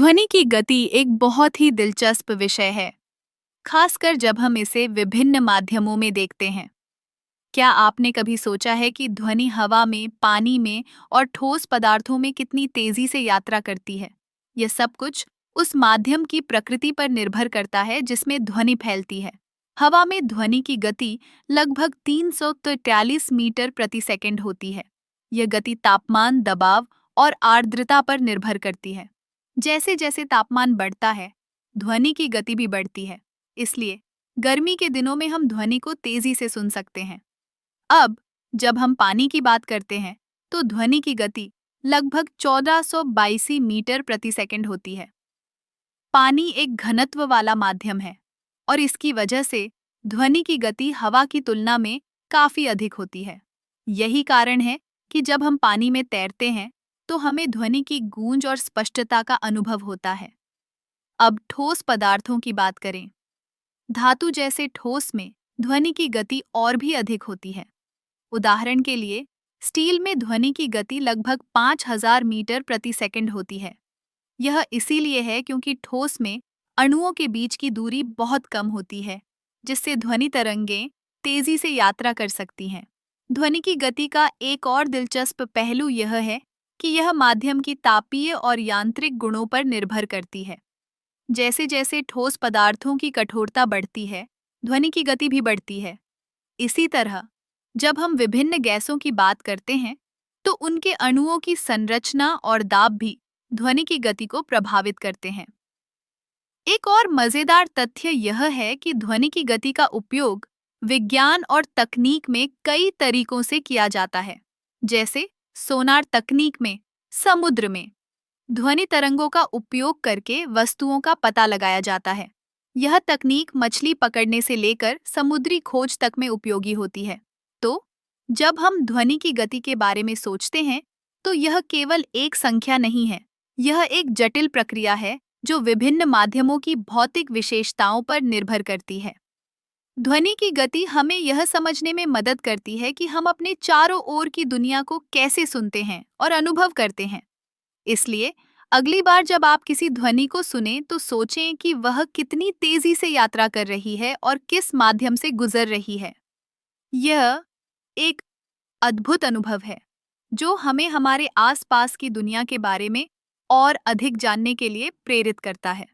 ध्वनि की गति एक बहुत ही दिलचस्प विषय है, खासकर जब हम इसे विभिन्न माध्यमों में देखते हैं। क्या आपने कभी सोचा है कि ध्वनि हवा में, पानी में और ठोस पदार्थों में कितनी तेजी से यात्रा करती है? यह सब कुछ उस माध्यम की प्रकृति पर निर्भर करता है जिसमें ध्वनि फैलती है। हवा में ध्वनि की गति लगभग 343 मीटर प्रति सेकंड होती है। यह गति तापमान, दबाव और आर्द्रता पर निर्भर करती है। जैसे जैसे तापमान बढ़ता है, ध्वनि की गति भी बढ़ती है। इसलिए गर्मी के दिनों में हम ध्वनि को तेजी से सुन सकते हैं। अब जब हम पानी की बात करते हैं, तो ध्वनि की गति लगभग 1482 मीटर प्रति सेकंड होती है। पानी एक घनत्व वाला माध्यम है और इसकी वजह से ध्वनि की गति हवा की तुलना में काफी अधिक होती है। यही कारण है कि जब हम पानी में तैरते हैं, तो हमें ध्वनि की गूंज और स्पष्टता का अनुभव होता है। अब ठोस पदार्थों की बात करें। धातु जैसे ठोस में ध्वनि की गति और भी अधिक होती है। उदाहरण के लिए, स्टील में ध्वनि की गति लगभग 5000 मीटर प्रति सेकंड होती है। यह इसीलिए है क्योंकि ठोस में अणुओं के बीच की दूरी बहुत कम होती है, जिससे ध्वनि तरंगें तेजी से यात्रा कर सकती हैं। ध्वनि की गति का एक और दिलचस्प पहलू यह है कि यह माध्यम की तापीय और यांत्रिक गुणों पर निर्भर करती है। जैसे जैसे ठोस पदार्थों की कठोरता बढ़ती है, ध्वनि की गति भी बढ़ती है। इसी तरह जब हम विभिन्न गैसों की बात करते हैं, तो उनके अणुओं की संरचना और दाब भी ध्वनि की गति को प्रभावित करते हैं। एक और मजेदार तथ्य यह है कि ध्वनि की गति का उपयोग विज्ञान और तकनीक में कई तरीकों से किया जाता है। जैसे सोनार तकनीक में समुद्र में ध्वनि तरंगों का उपयोग करके वस्तुओं का पता लगाया जाता है। यह तकनीक मछली पकड़ने से लेकर समुद्री खोज तक में उपयोगी होती है। तो जब हम ध्वनि की गति के बारे में सोचते हैं, तो यह केवल एक संख्या नहीं है। यह एक जटिल प्रक्रिया है जो विभिन्न माध्यमों की भौतिक विशेषताओं पर निर्भर करती है। ध्वनि की गति हमें यह समझने में मदद करती है कि हम अपने चारों ओर की दुनिया को कैसे सुनते हैं और अनुभव करते हैं। इसलिए अगली बार जब आप किसी ध्वनि को सुनें, तो सोचें कि वह कितनी तेजी से यात्रा कर रही है और किस माध्यम से गुजर रही है। यह एक अद्भुत अनुभव है जो हमें हमारे आसपास की दुनिया के बारे में और अधिक जानने के लिए प्रेरित करता है।